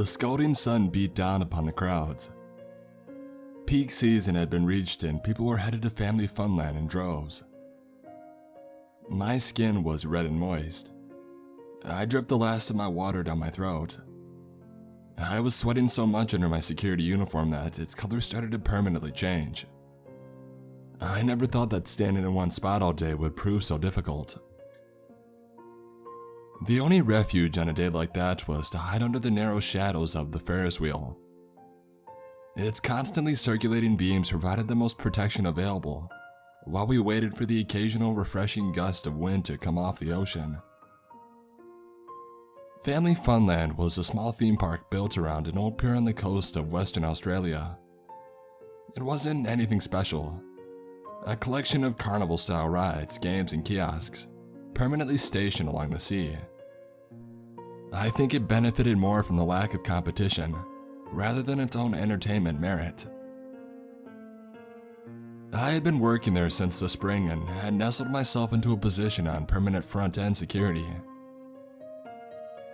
The scalding sun beat down upon the crowds. Peak season had been reached and people were headed to family funland in droves. My skin was red and moist. I dripped the last of my water down my throat. I was sweating so much under my security uniform that its color started to permanently change. I never thought that standing in one spot all day would prove so difficult. The only refuge on a day like that was to hide under the narrow shadows of the Ferris wheel. Its constantly circulating beams provided the most protection available, while we waited for the occasional refreshing gust of wind to come off the ocean. Family Funland was a small theme park built around an old pier on the coast of Western Australia. It wasn't anything special. A collection of carnival-style rides, games, and kiosks, permanently stationed along the sea. I think it benefited more from the lack of competition, rather than its own entertainment merit. I had been working there since the spring and had nestled myself into a position on permanent front-end security.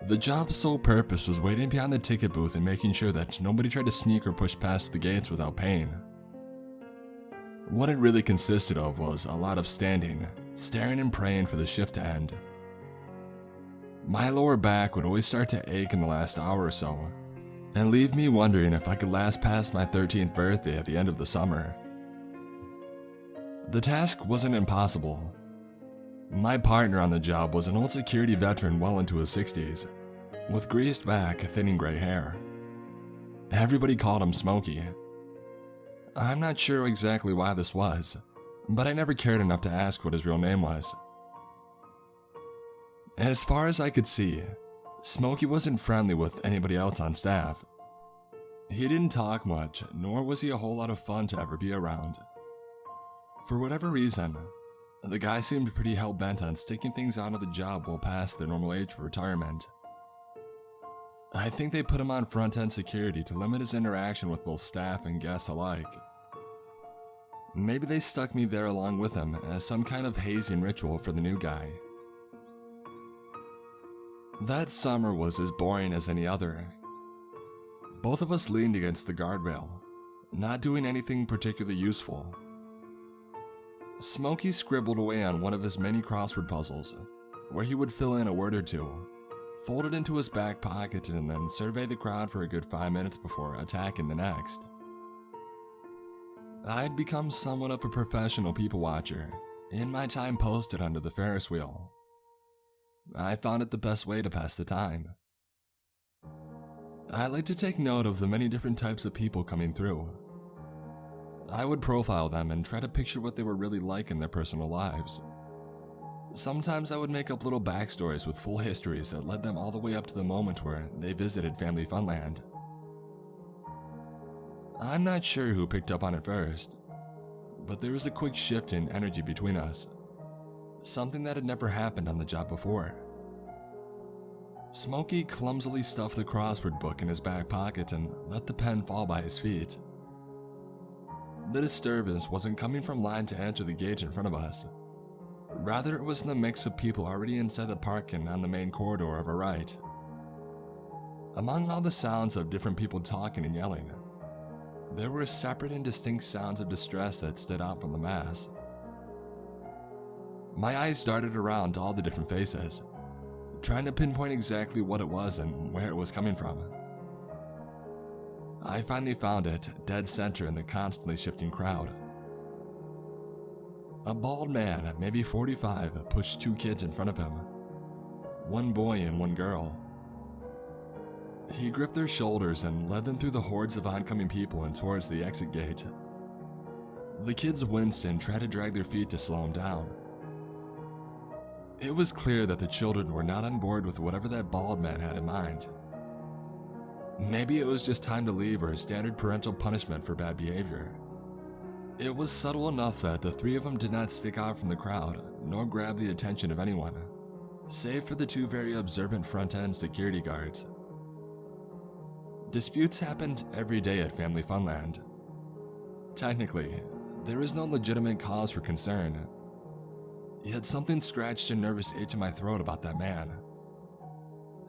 The job's sole purpose was waiting behind the ticket booth and making sure that nobody tried to sneak or push past the gates without paying. What it really consisted of was a lot of standing, staring and praying for the shift to end. My lower back would always start to ache in the last hour or so, and leave me wondering if I could last past my 13th birthday at the end of the summer. The task wasn't impossible. My partner on the job was an old security veteran well into his 60s, with greased back, thinning gray hair. Everybody called him Smokey. I'm not sure exactly why this was, but I never cared enough to ask what his real name was. As far as I could see, Smokey wasn't friendly with anybody else on staff. He didn't talk much, nor was he a whole lot of fun to ever be around. For whatever reason, the guy seemed pretty hell-bent on sticking things out of the job well past their normal age for retirement. I think they put him on front-end security to limit his interaction with both staff and guests alike. Maybe they stuck me there along with him as some kind of hazing ritual for the new guy. That summer was as boring as any other. Both of us leaned against the guardrail, not doing anything particularly useful. Smokey scribbled away on one of his many crossword puzzles, where he would fill in a word or two, fold it into his back pocket, and then survey the crowd for a good 5 minutes before attacking the next. I'd become somewhat of a professional people watcher in my time posted under the Ferris wheel. I found it the best way to pass the time. I like to take note of the many different types of people coming through. I would profile them and try to picture what they were really like in their personal lives. Sometimes I would make up little backstories with full histories that led them all the way up to the moment where they visited Family Funland. I'm not sure who picked up on it first, but there was a quick shift in energy between us, something that had never happened on the job before. Smokey clumsily stuffed the crossword book in his back pocket and let the pen fall by his feet. The disturbance wasn't coming from line to enter the gate in front of us. Rather, it was in the mix of people already inside the park and on the main corridor of our right. Among all the sounds of different people talking and yelling, there were separate and distinct sounds of distress that stood out from the mass. My eyes darted around to all the different faces, trying to pinpoint exactly what it was and where it was coming from. I finally found it dead center in the constantly shifting crowd. A bald man, maybe 45, pushed 2 kids in front of him, one boy and one girl. He gripped their shoulders and led them through the hordes of oncoming people and towards the exit gate. The kids winced and tried to drag their feet to slow him down. It was clear that the children were not on board with whatever that bald man had in mind. Maybe it was just time to leave or a standard parental punishment for bad behavior. It was subtle enough that the 3 of them did not stick out from the crowd, nor grab the attention of anyone, save for the 2 very observant front-end security guards. Disputes happened every day at Family Funland. Technically, there is no legitimate cause for concern. Yet something scratched a nervous itch in my throat about that man.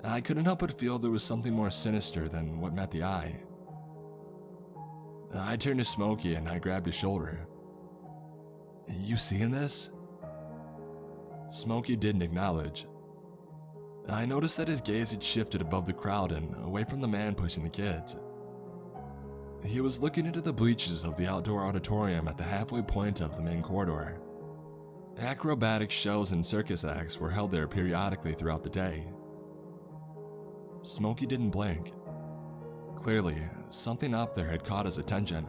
I couldn't help but feel there was something more sinister than what met the eye. I turned to Smokey and I grabbed his shoulder. "You seeing this?" Smokey didn't acknowledge. I noticed that his gaze had shifted above the crowd and away from the man pushing the kids. He was looking into the bleachers of the outdoor auditorium at the halfway point of the main corridor. Acrobatic shows and circus acts were held there periodically throughout the day. Smokey didn't blink. Clearly, something up there had caught his attention.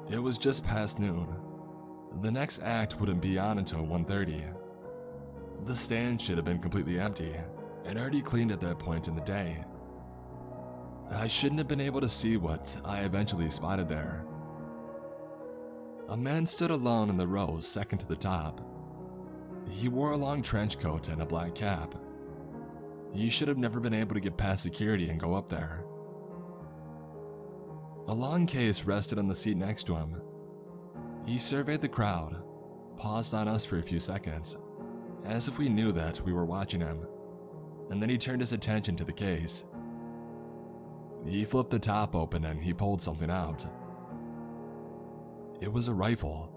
It was just past noon. The next act wouldn't be on until 1:30. The stand should have been completely empty, and already cleaned at that point in the day. I shouldn't have been able to see what I eventually spotted there. A man stood alone in the row second to the top. He wore a long trench coat and a black cap. He should have never been able to get past security and go up there. A long case rested on the seat next to him. He surveyed the crowd, paused on us for a few seconds, as if we knew that we were watching him, and then he turned his attention to the case. He flipped the top open and he pulled something out. It was a rifle.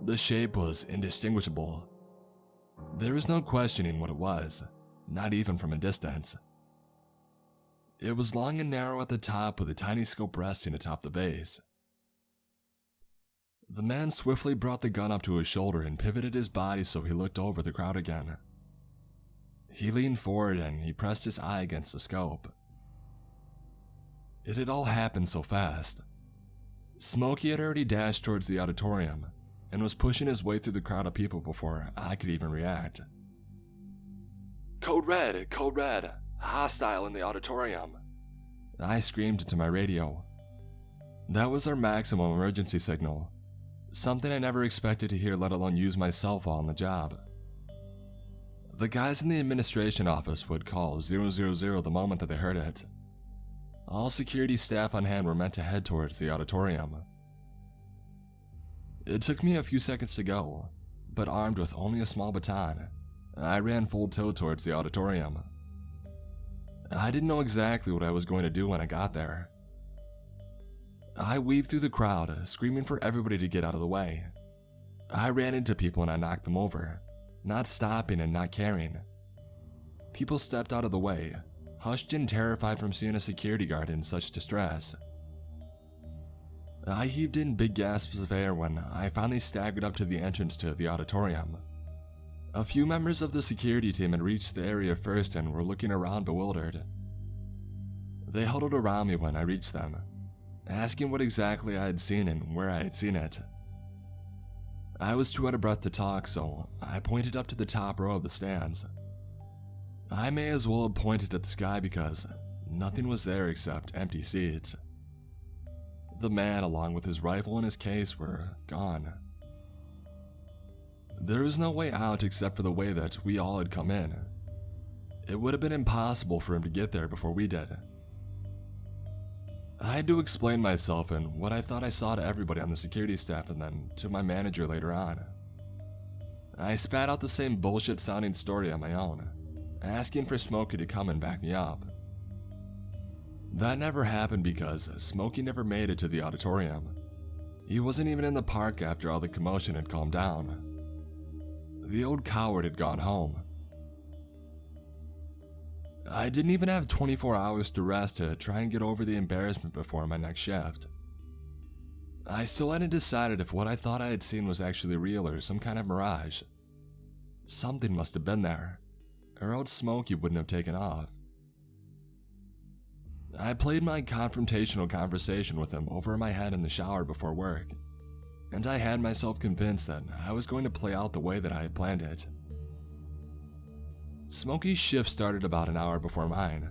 The shape was indistinguishable. There was no questioning what it was, not even from a distance. It was long and narrow at the top with a tiny scope resting atop the base. The man swiftly brought the gun up to his shoulder and pivoted his body so he looked over the crowd again. He leaned forward and he pressed his eye against the scope. It had all happened so fast. Smokey had already dashed towards the auditorium and was pushing his way through the crowd of people before I could even react. Code red, hostile in the auditorium," I screamed into my radio. That was our maximum emergency signal, something I never expected to hear, let alone use myself while on the job. The guys in the administration office would call 000 the moment that they heard it. All security staff on hand were meant to head towards the auditorium. It took me a few seconds to go, but armed with only a small baton, I ran full tilt towards the auditorium. I didn't know exactly what I was going to do when I got there. I weaved through the crowd, screaming for everybody to get out of the way. I ran into people and I knocked them over, not stopping and not caring. People stepped out of the way, hushed and terrified from seeing a security guard in such distress. I heaved in big gasps of air when I finally staggered up to the entrance to the auditorium. A few members of the security team had reached the area first and were looking around bewildered. They huddled around me when I reached them, asking what exactly I had seen and where I had seen it. I was too out of breath to talk, so I pointed up to the top row of the stands. I may as well have pointed at the sky because nothing was there except empty seats. The man, along with his rifle and his case, were gone. There was no way out except for the way that we all had come in. It would have been impossible for him to get there before we did. I had to explain myself and what I thought I saw to everybody on the security staff and then to my manager later on. I spat out the same bullshit sounding story on my own, asking for Smokey to come and back me up. That never happened because Smokey never made it to the auditorium. He wasn't even in the park after all the commotion had calmed down. The old coward had gone home. I didn't even have 24 hours to rest to try and get over the embarrassment before my next shift. I still hadn't decided if what I thought I had seen was actually real or some kind of mirage. Something must have been there, or else Smokey wouldn't have taken off. I played my confrontational conversation with him over in my head in the shower before work, and I had myself convinced that I was going to play out the way that I had planned it. Smokey's shift started about an hour before mine.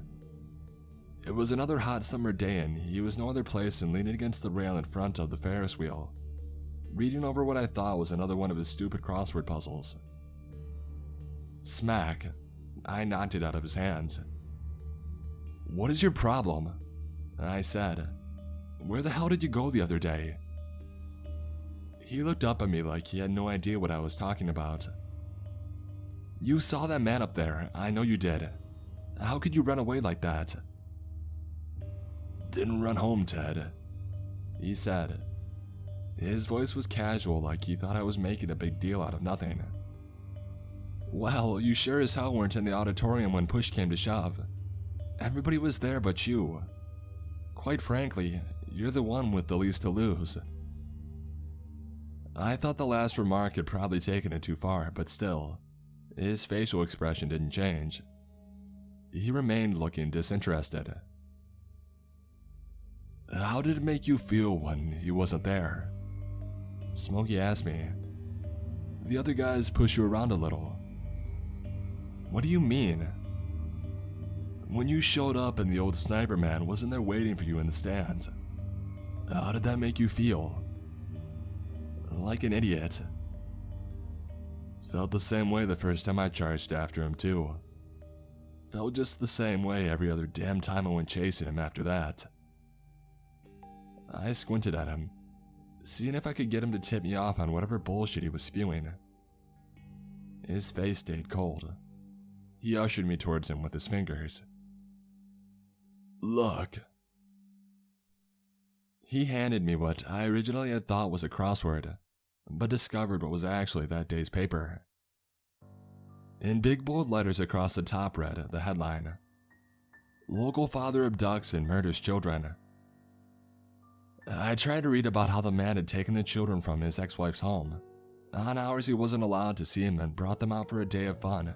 It was another hot summer day and he was no other place than leaning against the rail in front of the Ferris wheel, reading over what I thought was another one of his stupid crossword puzzles. Smack, I knocked it out of his hands. "What is your problem?" I said. "Where the hell did you go the other day?" He looked up at me like he had no idea what I was talking about. You saw that man up there, I know you did. How could you run away like that? Didn't run home, Ted, he said. His voice was casual, like he thought I was making a big deal out of nothing. Well, you sure as hell weren't in the auditorium when push came to shove. Everybody was there but you. Quite frankly, you're the one with the least to lose. I thought the last remark had probably taken it too far, but still, his facial expression didn't change. He remained looking disinterested. How did it make you feel when he wasn't there? Smokey asked me. The other guys push you around a little. What do you mean? When you showed up and the old sniper man wasn't there waiting for you in the stands, how did that make you feel? Like an idiot. Felt the same way the first time I charged after him too. Felt just the same way every other damn time I went chasing him after that. I squinted at him, seeing if I could get him to tip me off on whatever bullshit he was spewing. His face stayed cold. He ushered me towards him with his fingers. Look. He handed me what I originally had thought was a crossword, but discovered what was actually that day's paper. In big bold letters across the top read the headline, Local father abducts and murders children. I tried to read about how the man had taken the children from his ex-wife's home, on hours he wasn't allowed to see him, and brought them out for a day of fun,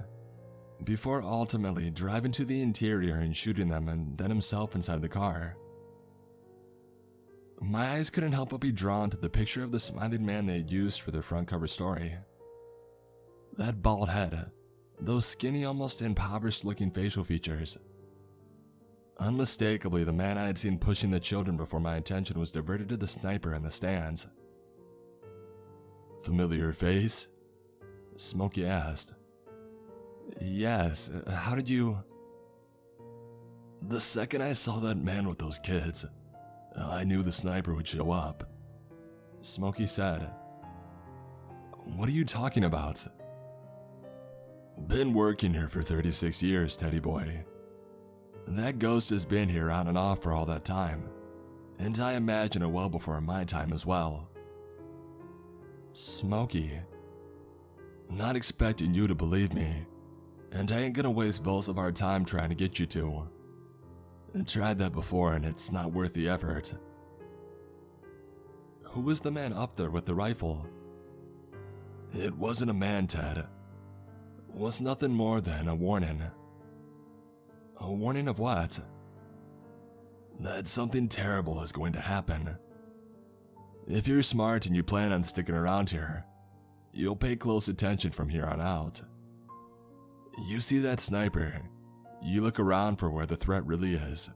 before ultimately driving to the interior and shooting them and then himself inside the car. My eyes couldn't help but be drawn to the picture of the smiling man they had used for their front cover story. That bald head, those skinny, almost impoverished looking facial features. Unmistakably the man I had seen pushing the children before my attention was diverted to the sniper in the stands. Familiar face? Smokey asked. Yes, how did you... The second I saw that man with those kids, I knew the sniper would show up. Smokey said. What are you talking about? Been working here for 36 years, Teddy boy. That ghost has been here on and off for all that time, and I imagine it well before my time as well. Smokey. Not expecting you to believe me, and I ain't gonna waste both of our time trying to get you to. I tried that before and it's not worth the effort. Who was the man up there with the rifle? It wasn't a man, Ted. It was nothing more than a warning. A warning of what? That something terrible is going to happen. If you're smart and you plan on sticking around here, you'll pay close attention from here on out. You see that sniper, you look around for where the threat really is.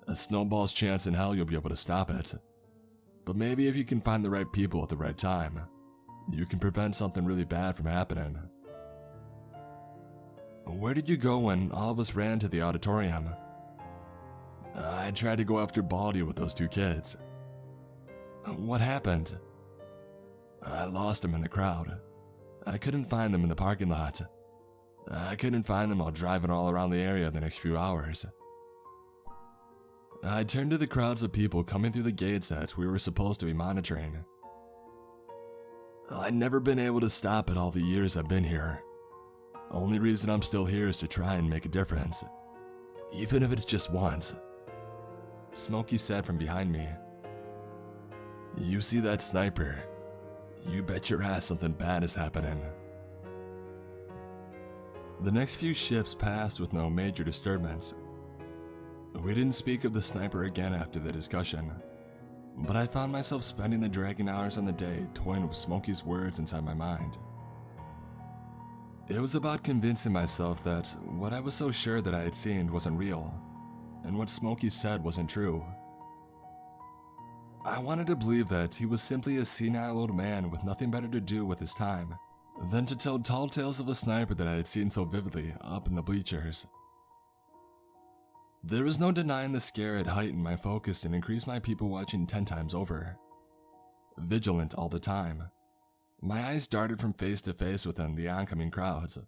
A snowball's chance in hell you'll be able to stop it. But maybe if you can find the right people at the right time, you can prevent something really bad from happening. Where did you go when all of us ran to the auditorium? I tried to go after Baldy with those two kids. What happened? I lost them in the crowd. I couldn't find them in the parking lot. I couldn't find them while driving all around the area the next few hours. I turned to the crowds of people coming through the gates that we were supposed to be monitoring. I've never been able to stop it all the years I've been here. Only reason I'm still here is to try and make a difference, even if it's just once. Smokey said from behind me. You see that sniper? You bet your ass something bad is happening. The next few shifts passed with no major disturbance. We didn't speak of the sniper again after the discussion, but I found myself spending the dragging hours on the day toying with Smokey's words inside my mind. It was about convincing myself that what I was so sure that I had seen wasn't real, and what Smokey said wasn't true. I wanted to believe that he was simply a senile old man with nothing better to do with his time than to tell tall tales of a sniper that I had seen so vividly up in the bleachers. There was no denying the scare had heightened my focus and increased my people watching 10 times over. Vigilant all the time, My eyes darted from face to face within the oncoming crowds,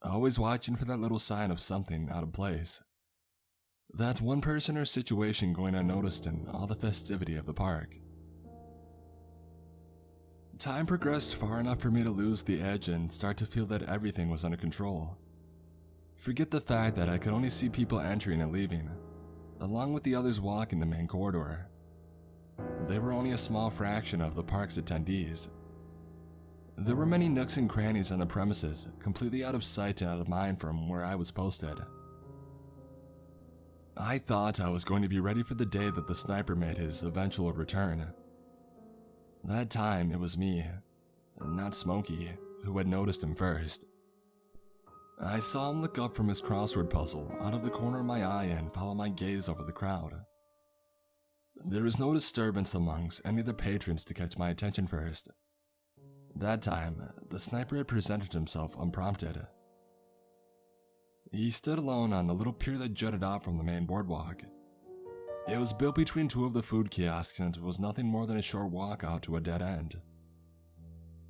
always watching for that little sign of something out of place. That one person or situation going unnoticed in all the festivity of the park. Time progressed far enough for me to lose the edge and start to feel that everything was under control. Forget the fact that I could only see people entering and leaving, along with the others walking the main corridor. They were only a small fraction of the park's attendees. There were many nooks and crannies on the premises, completely out of sight and out of mind from where I was posted. I thought I was going to be ready for the day that the sniper made his eventual return. That time, it was me, not Smokey, who had noticed him first. I saw him look up from his crossword puzzle out of the corner of my eye and follow my gaze over the crowd. There was no disturbance amongst any of the patrons to catch my attention first. That time, the sniper had presented himself unprompted. He stood alone on the little pier that jutted out from the main boardwalk. It was built between two of the food kiosks and it was nothing more than a short walk out to a dead end.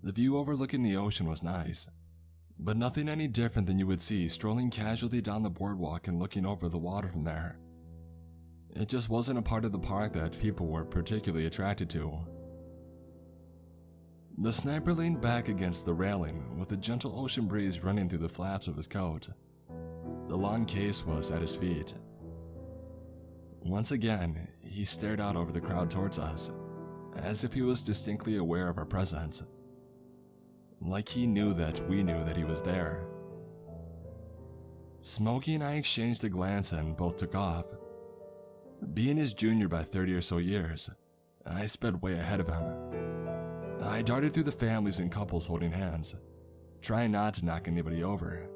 The view overlooking the ocean was nice, but nothing any different than you would see strolling casually down the boardwalk and looking over the water from there. It just wasn't a part of the park that people were particularly attracted to. The sniper leaned back against the railing with a gentle ocean breeze running through the flaps of his coat. The long case was at his feet. Once again, he stared out over the crowd towards us, as if he was distinctly aware of our presence. Like he knew that we knew that he was there. Smokey and I exchanged a glance and both took off. Being his junior by 30 or so years, I sped way ahead of him. I darted through the families and couples holding hands, trying not to knock anybody over,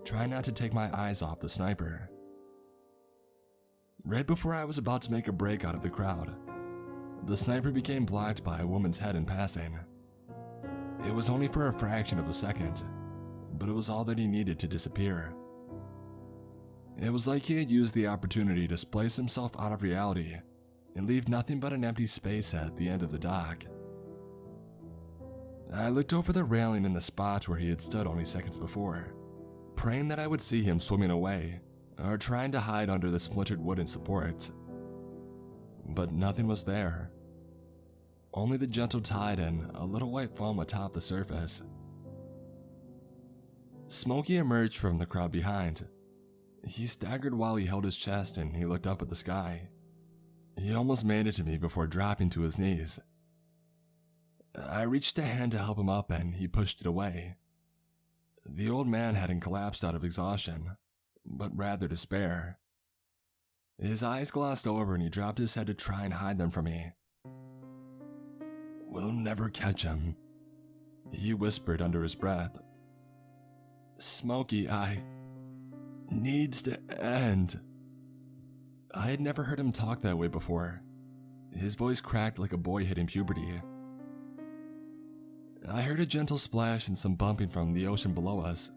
trying not to take my eyes off the sniper. Right before I was about to make a break out of the crowd, the sniper became blocked by a woman's head in passing. It was only for a fraction of a second, but it was all that he needed to disappear. It was like he had used the opportunity to splice himself out of reality and leave nothing but an empty space at the end of the dock. I looked over the railing in the spot where he had stood only seconds before, praying that I would see him swimming away or trying to hide under the splintered wooden supports. But nothing was there. Only the gentle tide and a little white foam atop the surface. Smokey emerged from the crowd behind. He staggered while he held his chest and he looked up at the sky. He almost made it to me before dropping to his knees. I reached a hand to help him up and he pushed it away. The old man hadn't collapsed out of exhaustion, but rather despair. His eyes glossed over and he dropped his head to try and hide them from me. "We'll never catch him," he whispered under his breath. "Smokey, needs to end." I had never heard him talk that way before. His voice cracked like a boy hitting puberty. I heard a gentle splash and some bumping from the ocean below us.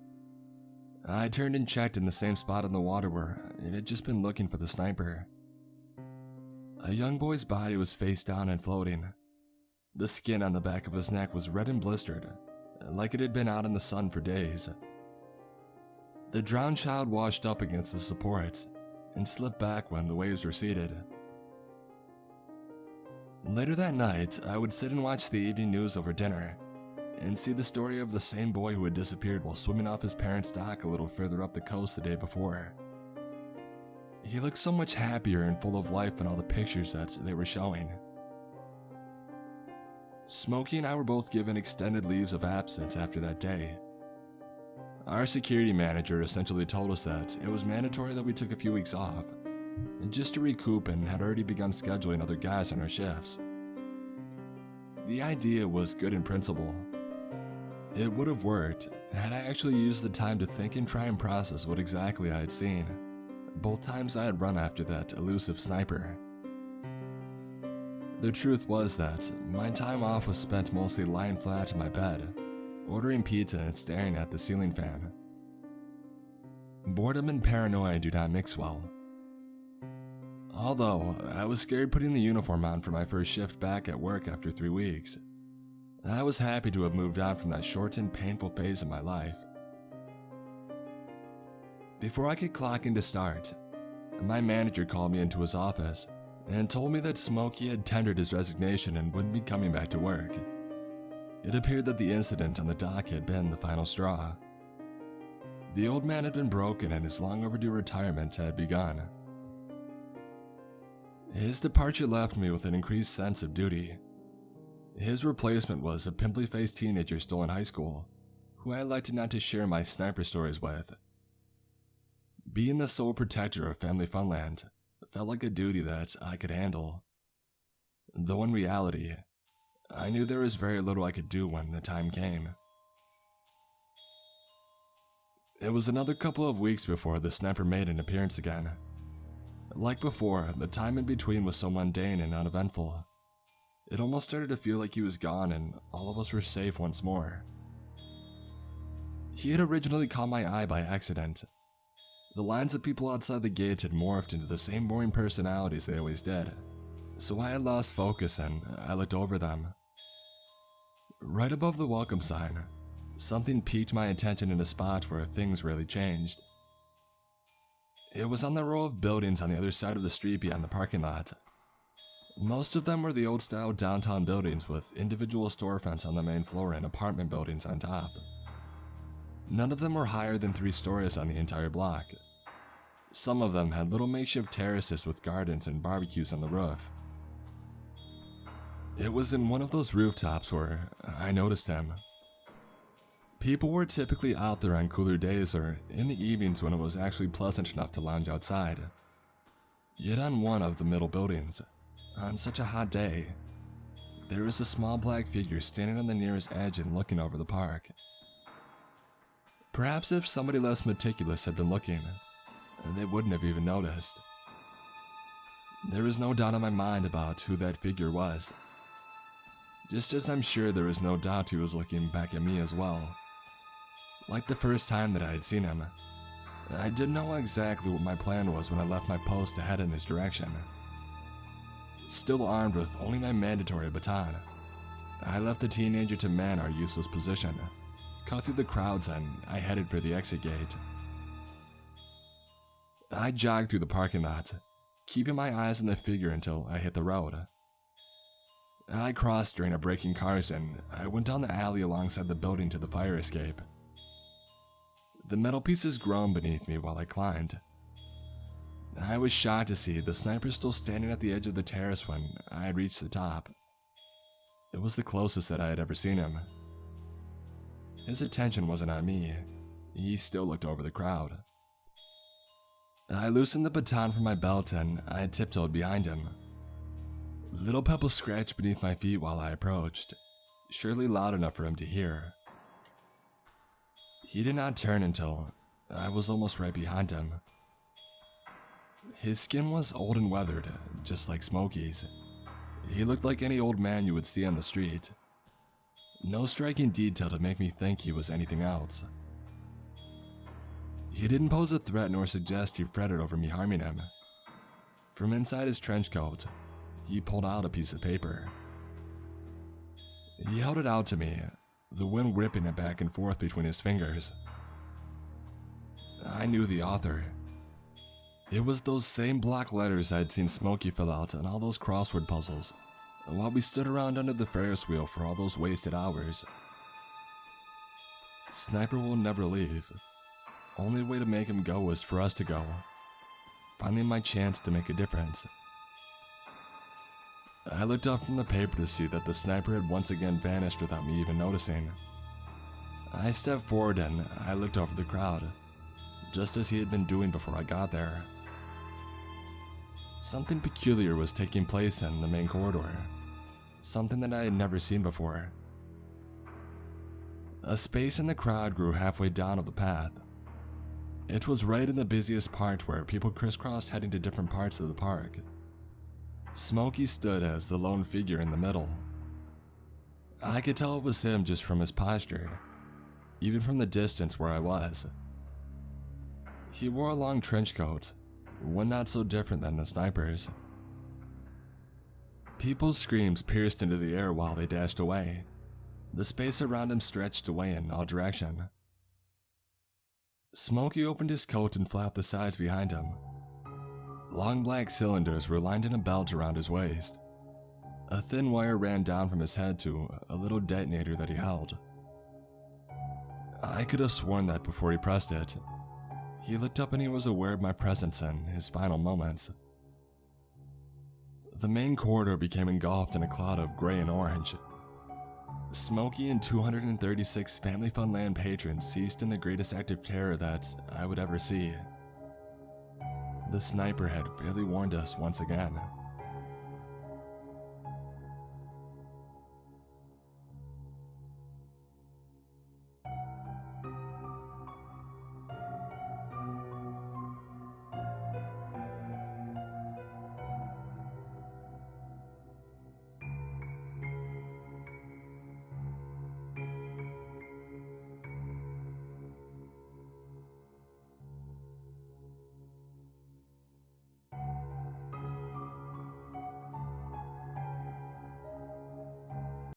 I turned and checked in the same spot in the water where it had just been looking for the sniper. A young boy's body was face down and floating. The skin on the back of his neck was red and blistered, like it had been out in the sun for days. The drowned child washed up against the supports and slipped back when the waves receded. Later that night, I would sit and watch the evening news over dinner and see the story of the same boy who had disappeared while swimming off his parents' dock a little further up the coast the day before. He looked so much happier and full of life in all the pictures that they were showing. Smokey and I were both given extended leaves of absence after that day. Our security manager essentially told us that it was mandatory that we took a few weeks off, just to recoup, and had already begun scheduling other guys on our shifts. The idea was good in principle. It would have worked had I actually used the time to think and try and process what exactly I had seen, both times I had run after that elusive sniper. The truth was that my time off was spent mostly lying flat in my bed, ordering pizza and staring at the ceiling fan. Boredom and paranoia do not mix well. Although I was scared putting the uniform on for my first shift back at work after 3 weeks, I was happy to have moved on from that short and painful phase of my life. Before I could clock in to start, my manager called me into his office and told me that Smokey had tendered his resignation and wouldn't be coming back to work. It appeared that the incident on the dock had been the final straw. The old man had been broken and his long overdue retirement had begun. His departure left me with an increased sense of duty. His replacement was a pimply-faced teenager still in high school, who I elected not to share my sniper stories with. Being the sole protector of family funland felt like a duty that I could handle. Though in reality, I knew there was very little I could do when the time came. It was another couple of weeks before the sniper made an appearance again. Like before, the time in between was so mundane and uneventful. It almost started to feel like he was gone and all of us were safe once more. He had originally caught my eye by accident. The lines of people outside the gates had morphed into the same boring personalities they always did, so I had lost focus and I looked over them. Right above the welcome sign, something piqued my attention in a spot where things really changed. It was on the row of buildings on the other side of the street beyond the parking lot. Most of them were the old-style downtown buildings with individual storefronts on the main floor and apartment buildings on top. None of them were higher than 3 stories on the entire block. Some of them had little makeshift terraces with gardens and barbecues on the roof. It was in one of those rooftops where I noticed him. People were typically out there on cooler days or in the evenings when it was actually pleasant enough to lounge outside. Yet on one of the middle buildings, on such a hot day, there was a small black figure standing on the nearest edge and looking over the park. Perhaps if somebody less meticulous had been looking, they wouldn't have even noticed. There was no doubt in my mind about who that figure was. Just as I'm sure there was no doubt he was looking back at me as well. Like the first time that I had seen him, I didn't know exactly what my plan was when I left my post to head in his direction. Still armed with only my mandatory baton, I left the teenager to man our useless position, cut through the crowds, and I headed for the exit gate. I jogged through the parking lot, keeping my eyes on the figure until I hit the road. I crossed during a braking cars and I went down the alley alongside the building to the fire escape. The metal pieces groaned beneath me while I climbed. I was shocked to see the sniper still standing at the edge of the terrace when I had reached the top. It was the closest that I had ever seen him. His attention wasn't on me. He still looked over the crowd. I loosened the baton from my belt and I tiptoed behind him. Little pebbles scratched beneath my feet while I approached, surely loud enough for him to hear. He did not turn until I was almost right behind him. His skin was old and weathered, just like Smokey's. He looked like any old man you would see on the street. No striking detail to make me think he was anything else. He didn't pose a threat nor suggest he fretted over me harming him. From inside his trench coat, he pulled out a piece of paper. He held it out to me, the wind whipping it back and forth between his fingers. I knew the author. It was those same black letters I had seen Smokey fill out on all those crossword puzzles, while we stood around under the Ferris wheel for all those wasted hours. Sniper will never leave. Only way to make him go is for us to go. Finally my chance to make a difference. I looked up from the paper to see that the sniper had once again vanished without me even noticing. I stepped forward and I looked over the crowd, just as he had been doing before I got there. Something peculiar was taking place in the main corridor, something that I had never seen before. A space in the crowd grew halfway down of the path. It was right in the busiest part where people crisscrossed heading to different parts of the park. Smokey stood as the lone figure in the middle. I could tell it was him just from his posture, even from the distance where I was. He wore a long trench coat, one not so different than the sniper's. People's screams pierced into the air while they dashed away. The space around him stretched away in all directions. Smokey opened his coat and flapped the sides behind him. Long black cylinders were lined in a belt around his waist. A thin wire ran down from his head to a little detonator that he held. I could have sworn that before he pressed it, he looked up and he was aware of my presence in his final moments. The main corridor became engulfed in a cloud of gray and orange. Smokey and 236 Family Funland patrons seized in the greatest act of terror that I would ever see. The sniper had fairly warned us once again.